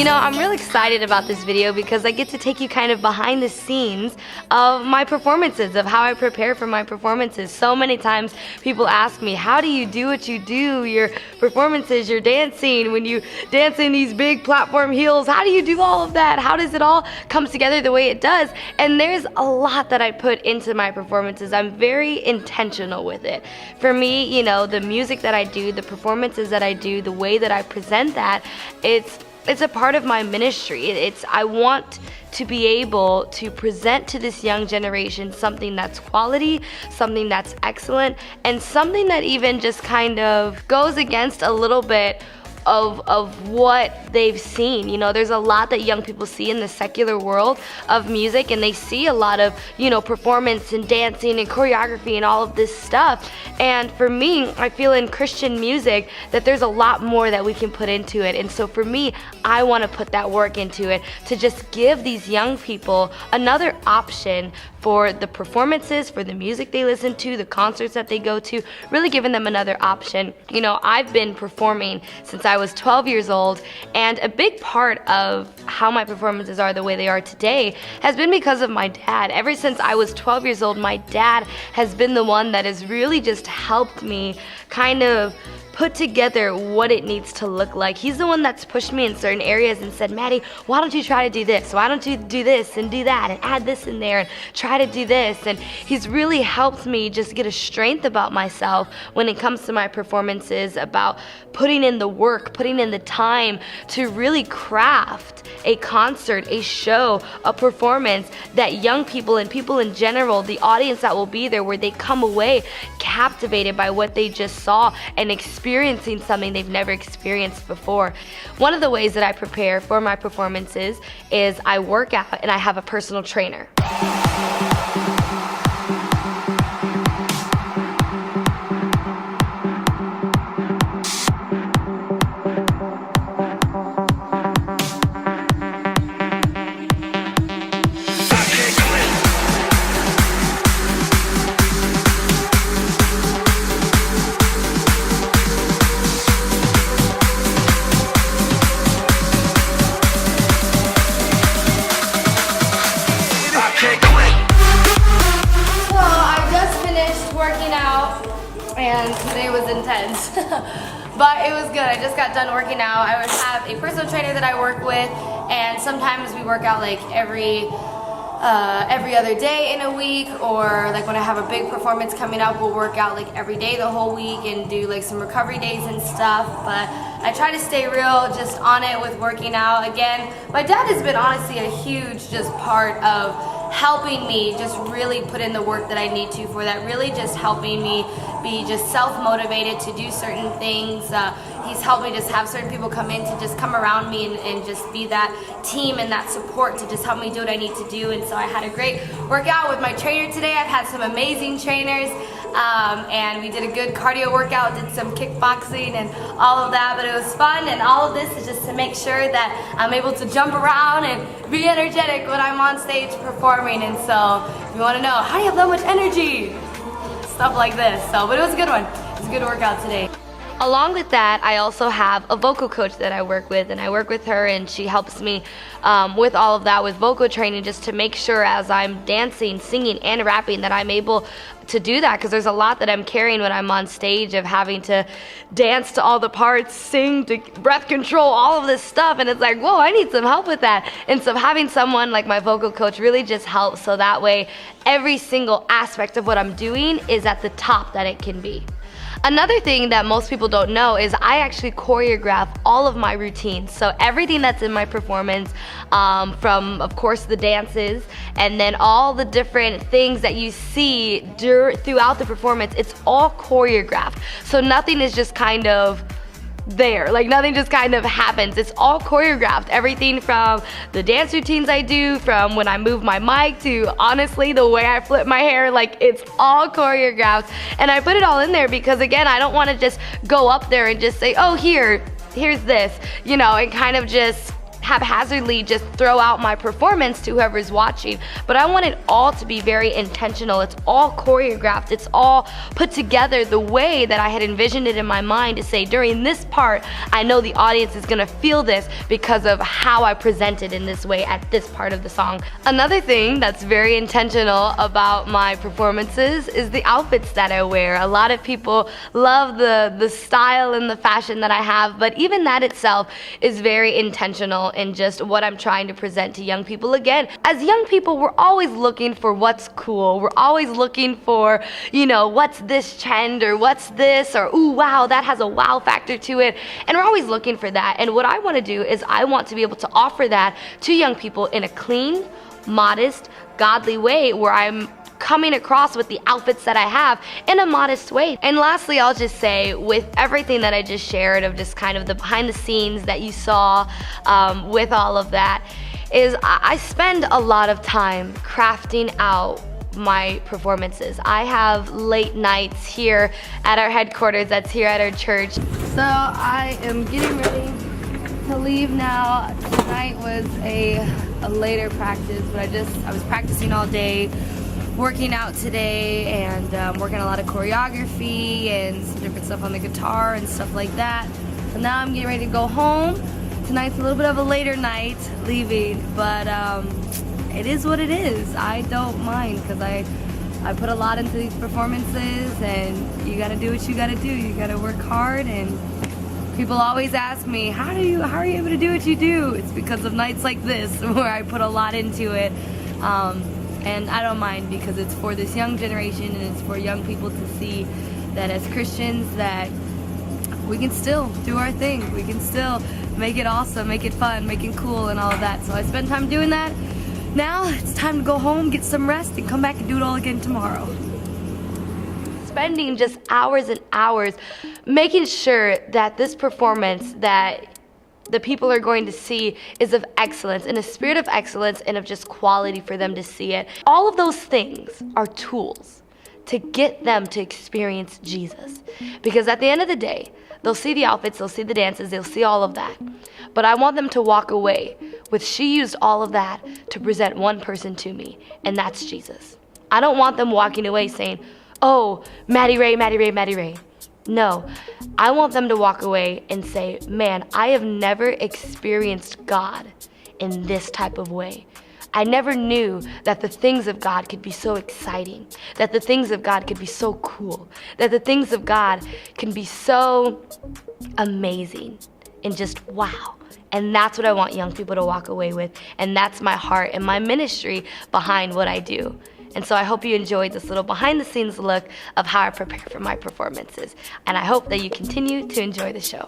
You know, I'm really excited about this video because I get to take you kind of behind the scenes of my performances, of how I prepare for my performances. So many times people ask me, how do you do what you do? Your performances, your dancing, when you dance in these big platform heels, how do you do all of that? How does it all come together the way it does? And there's a lot that I put into my performances. I'm very intentional with it. For me, you know, the music that I do, the performances that I do, the way that I present that, it's a part of my ministry. I want to be able to present to this young generation something that's quality, something that's excellent, and something that even just kind of goes against a little bit of what they've seen. You know, there's a lot that young people see in the secular world of music, and they see a lot of, you know, performance and dancing and choreography and all of this stuff. And for me, I feel in Christian music that there's a lot more that we can put into it. And so for me, I want to put that work into it to just give these young people another option for the performances, for the music they listen to, the concerts that they go to, really giving them another option. You know, I've been performing since I was 12 years old, and a big part of how my performances are the way they are today has been because of my dad. Ever since I was 12 years old, my dad has been the one that has really just helped me kind of put together what it needs to look like. He's the one that's pushed me in certain areas and said, Maddie, why don't you try to do this? Why don't you do this and do that and add this in there and try to do this? And he's really helped me just get a strength about myself when it comes to my performances, about putting in the work, putting in the time to really craft a concert, a show, a performance that young people and people in general, the audience that will be there, where they come away captivated by what they just saw and experiencing something they've never experienced before. One of the ways that I prepare for my performances is I work out and I have a personal trainer. And today was intense, but it was good. I just got done working out. I would have a personal trainer that I work with, and sometimes we work out like every other day in a week, or like when I have a big performance coming up, we'll work out like every day the whole week and do like some recovery days and stuff. But I try to stay real, just on it with working out. Again, my dad has been honestly a huge just part of helping me just really put in the work that I need to for that, really just helping me be just self-motivated to do certain things. He's helped me just have certain people come in to just come around me and just be that team and that support to just help me do what I need to do. And so I had a great workout with my trainer today. I've had some amazing trainers, and we did a good cardio workout, did some kickboxing and all of that, but it was fun. And all of this is just to make sure that I'm able to jump around and be energetic when I'm on stage performing. And so if you want to know, how do you have that much energy? Stuff like this. So, but it was a good one. It was a good workout today. Along with that, I also have a vocal coach that I work with, and I work with her, and she helps me with all of that, with vocal training, just to make sure as I'm dancing, singing, and rapping that I'm able to do that, because there's a lot that I'm carrying when I'm on stage, of having to dance to all the parts, sing to breath control, all of this stuff, and it's like, whoa, I need some help with that. And so having someone like my vocal coach really just helps, so that way every single aspect of what I'm doing is at the top that it can be. Another thing that most people don't know is I actually choreograph all of my routines. So everything that's in my performance, from of course the dances, and then all the different things that you see throughout the performance, it's all choreographed. So nothing is just kind of there, like nothing just kind of happens. It's all choreographed. Everything from the dance routines I do, from when I move my mic, to honestly the way I flip my hair, like it's all choreographed. And I put it all in there because, again, I don't want to just go up there and just say, oh, here's this, you know, and kind of just haphazardly just throw out my performance to whoever's watching, but I want it all to be very intentional. It's all choreographed. It's all put together the way that I had envisioned it in my mind to say, during this part, I know the audience is gonna feel this because of how I presented in this way at this part of the song. Another thing that's very intentional about my performances is the outfits that I wear. A lot of people love the style and the fashion that I have, but even that itself is very intentional in just what I'm trying to present to young people. Again, as young people, we're always looking for what's cool. We're always looking for, you know, what's this trend, or what's this, or ooh, wow, that has a wow factor to it. And we're always looking for that. And what I want to do is I want to be able to offer that to young people in a clean, modest, godly way, where I'm coming across with the outfits that I have in a modest way. And lastly, I'll just say, with everything that I just shared of just kind of the behind the scenes that you saw with all of that, is I spend a lot of time crafting out my performances. I have late nights here at our headquarters, that's here at our church. So I am getting ready to leave now. Tonight was a later practice, but I was practicing all day, working out today, and working a lot of choreography and some different stuff on the guitar and stuff like that. So now I'm getting ready to go home. Tonight's a little bit of a later night leaving, but it is what it is. I don't mind, because I put a lot into these performances, and you gotta do what you gotta do. You gotta work hard, and people always ask me, how are you able to do what you do? It's because of nights like this where I put a lot into it. And I don't mind, because it's for this young generation, and it's for young people to see that as Christians that we can still do our thing. We can still make it awesome, make it fun, make it cool, and all of that. So I spend time doing that. Now it's time to go home, get some rest, and come back and do it all again tomorrow. Spending just hours and hours making sure that this performance that the people are going to see is of excellence, in a spirit of excellence, and of just quality for them to see it. All of those things are tools to get them to experience Jesus. Because at the end of the day, they'll see the outfits, they'll see the dances, they'll see all of that. But I want them to walk away with, she used all of that to present one person to me, and that's Jesus. I don't want them walking away saying, oh, Maddie Rey, Maddie Rey, Maddie Rey. No, I want them to walk away and say, man, I have never experienced God in this type of way. I never knew that the things of God could be so exciting, that the things of God could be so cool, that the things of God can be so amazing, and just wow. And that's what I want young people to walk away with, and that's my heart and my ministry behind what I do. And so I hope you enjoyed this little behind the scenes look of how I prepare for my performances. And I hope that you continue to enjoy the show.